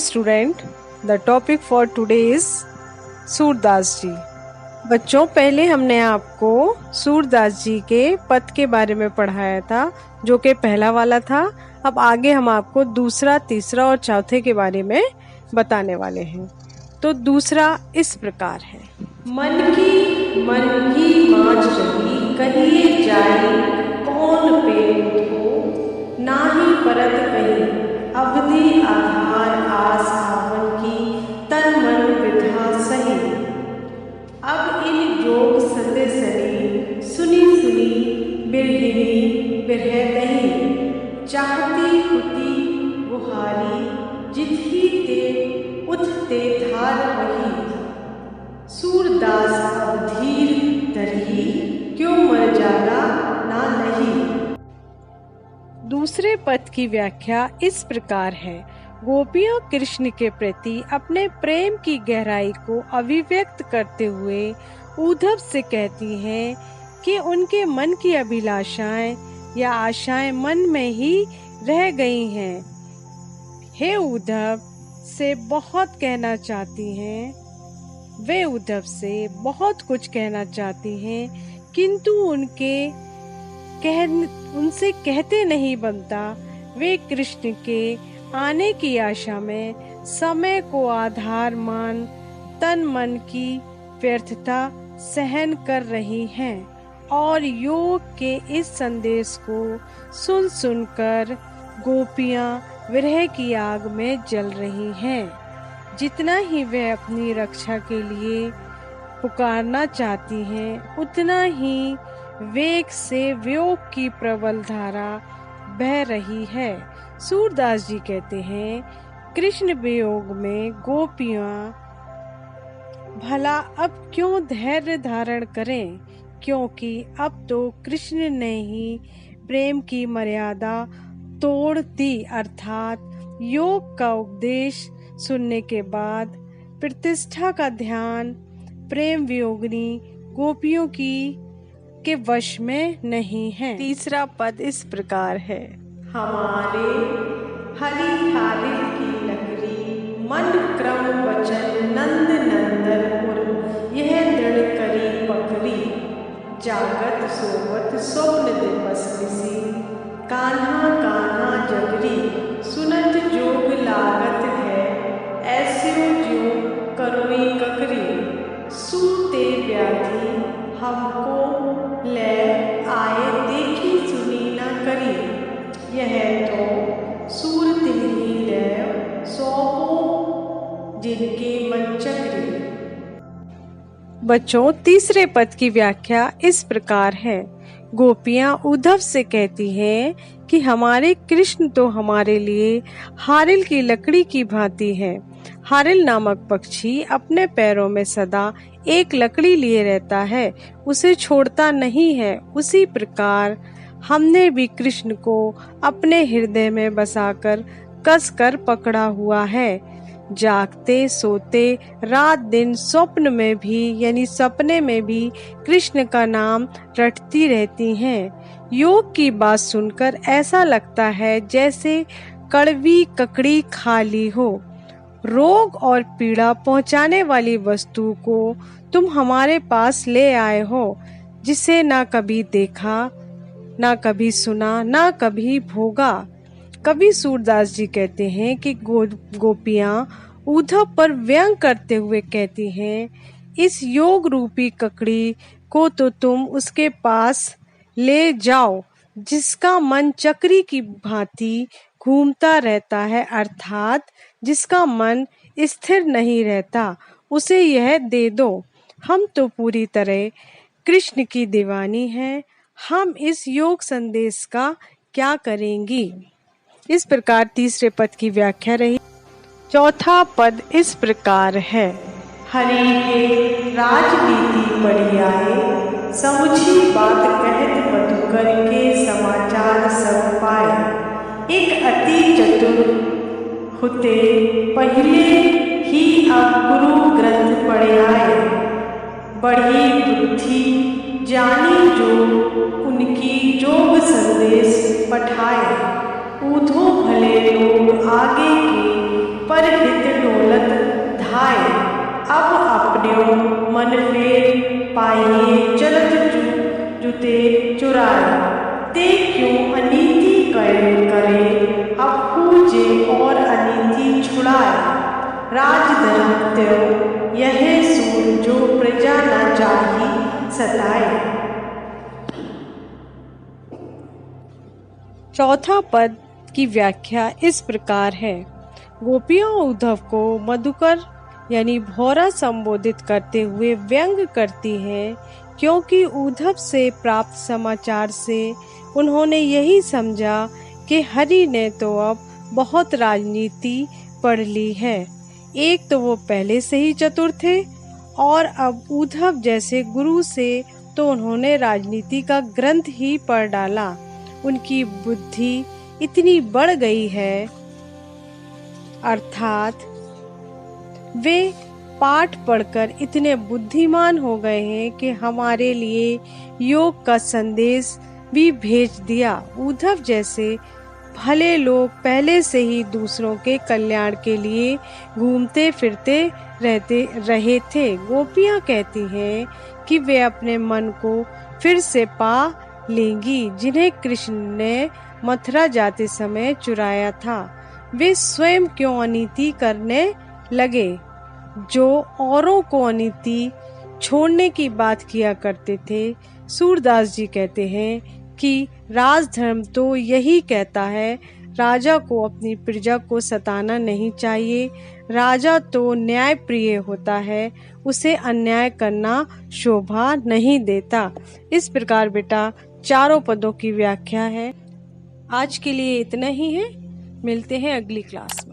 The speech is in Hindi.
student, the topic for today is Surdas जी। बच्चों, पहले हमने आपको सूरदास जी के पद के बारे में पढ़ाया था, जो कि पहला वाला था। अब आगे हम आपको दूसरा, तीसरा और चौथे के बारे में बताने वाले हैं। तो दूसरा इस प्रकार है। मन की मांझ रही, कहिए जाए कौन पेट को, नाही परत कहीं अवधि आधार आस आवन की, तन मन विधा सही। अब इन योग सते सरी, सुनी बिरहिनी बिरह दही, चाहती हुती बुहारी, जिथी ते उठते धार वही। सूरदास अब धीर धरही, क्यों मर जाना ना नहीं। दूसरे पद की व्याख्या इस प्रकार है। गोपियां कृष्ण के प्रति अपने प्रेम की गहराई को अभिव्यक्त करते हुए उद्धव से कहती हैं कि उनके मन की अभिलाषाएं या आशाएं मन में ही रह गई हैं। हे उद्धव से बहुत कहना चाहती हैं, वे उद्धव से बहुत कुछ कहना चाहती हैं, किंतु उनसे कहते नहीं बनता। वे कृष्ण के आने की आशा में समय को आधार मान तन मन की व्यर्थता सहन कर रही हैं और योग के इस संदेश को सुन सुनकर गोपियां विरह की आग में जल रही हैं। जितना ही वे अपनी रक्षा के लिए पुकारना चाहती हैं, उतना ही वेग से वियोग की प्रबल धारा बह रही है। सूरदास जी कहते हैं, कृष्ण वियोग में गोपियां भला अब क्यों धैर्य धारण करें, क्योंकि अब तो कृष्ण ने ही प्रेम की मर्यादा तोड़ दी। अर्थात योग का उपदेश सुनने के बाद प्रतिष्ठा का ध्यान प्रेम वियोगिनी गोपियों के वश में नहीं है। तीसरा पद इस प्रकार है। हमारे हरि हारिल की नगरी, मन क्रम वचन नंद नंदनपुर, यह दृढ़ करी पकड़ी, जागत सोवत स्वप्न दिवस निसी, कान्हा कान्हा जगरी, सुनत जोग लागत है, ऐस्यो ज्यों करोई ककरी, सूते व्याधि हमको ले आए, देखी सुनी न करी, यह तो सूर तिन्ही देव सौंपो जिनके मन चक्री। बच्चों, तीसरे पद की व्याख्या इस प्रकार है। गोपियां उद्धव से कहती हैं कि हमारे कृष्ण तो हमारे लिए हारिल की लकड़ी की भांति है। हारिल नामक पक्षी अपने पैरों में सदा एक लकड़ी लिए रहता है, उसे छोड़ता नहीं है। उसी प्रकार हमने भी कृष्ण को अपने हृदय में बसाकर कसकर पकड़ा हुआ है। जागते सोते रात दिन स्वप्न में भी यानी सपने में भी कृष्ण का नाम रटती रहती हैं। योग की बात सुनकर ऐसा लगता है जैसे कड़वी ककड़ी खा ली हो। रोग और पीड़ा पहुंचाने वाली वस्तु को तुम हमारे पास ले आए हो, जिसे ना कभी देखा, ना कभी सुना, ना कभी भोगा। कवि सूरदास जी कहते हैं कि गोपियां उद्धव पर व्यंग करते हुए कहती हैं, इस योग रूपी ककड़ी को तो तुम उसके पास ले जाओ जिसका मन चक्री की भांति घूमता रहता है, अर्थात जिसका मन स्थिर नहीं रहता, उसे यह दे दो। हम तो पूरी तरह कृष्ण की दीवानी हैं, हम इस योग संदेश का क्या करेंगी। इस प्रकार तीसरे पद की व्याख्या रही। चौथा पद इस प्रकार है। हरि के राजनीति बढ़ी आए, समुझी बात कहत मधुकर के समाचार सब पाए। एक अति चतुर होते पहले ही अब गुरु ग्रंथ पढ़े आए, बढ़ी बुद्धि जानी जो उनकी जोग संदेश पठाए। ऊधो भले लोग आगे के पर हित डोलत धाय। अब अपन्यो मन फेर पाइए चलत जुते चुराए। ते क्यों अनीति करे अब पूजे और अनीति छुड़ाए। राजधर्म त्यो यह सूर जो प्रजा न चाही सताए। चौथा पद की व्याख्या इस प्रकार है। गोपियां उद्धव को मधुकर यानी भौरा संबोधित करते हुए व्यंग करती हैं, क्योंकि उद्धव से प्राप्त समाचार से उन्होंने यही समझा कि हरि ने तो अब बहुत राजनीति पढ़ ली है। एक तो वो पहले से ही चतुर थे और अब उद्धव जैसे गुरु से तो उन्होंने राजनीति का ग्रंथ ही पढ़ डाला। उनकी बुद्धि इतनी बढ़ गई है, अर्थात वे पाठ पढ़कर इतने बुद्धिमान हो गए हैं कि हमारे लिए योग का संदेश भी भेज दिया। उद्धव जैसे भले लोग पहले से ही दूसरों के कल्याण के लिए घूमते फिरते रहे थे। गोपियां कहती हैं कि वे अपने मन को फिर से पा लेंगी, जिन्हें कृष्ण ने मथुरा जाते समय चुराया था। वे स्वयं क्यों अनीति करने लगे, जो औरों को अनीति छोड़ने की बात किया करते थे। सूरदास जी कहते हैं कि राजधर्म तो यही कहता है, राजा को अपनी प्रजा को सताना नहीं चाहिए। राजा तो न्याय प्रिय होता है, उसे अन्याय करना शोभा नहीं देता। इस प्रकार बेटा चारों पदों की व्याख्या है। आज के लिए इतना ही है, मिलते हैं अगली क्लास में।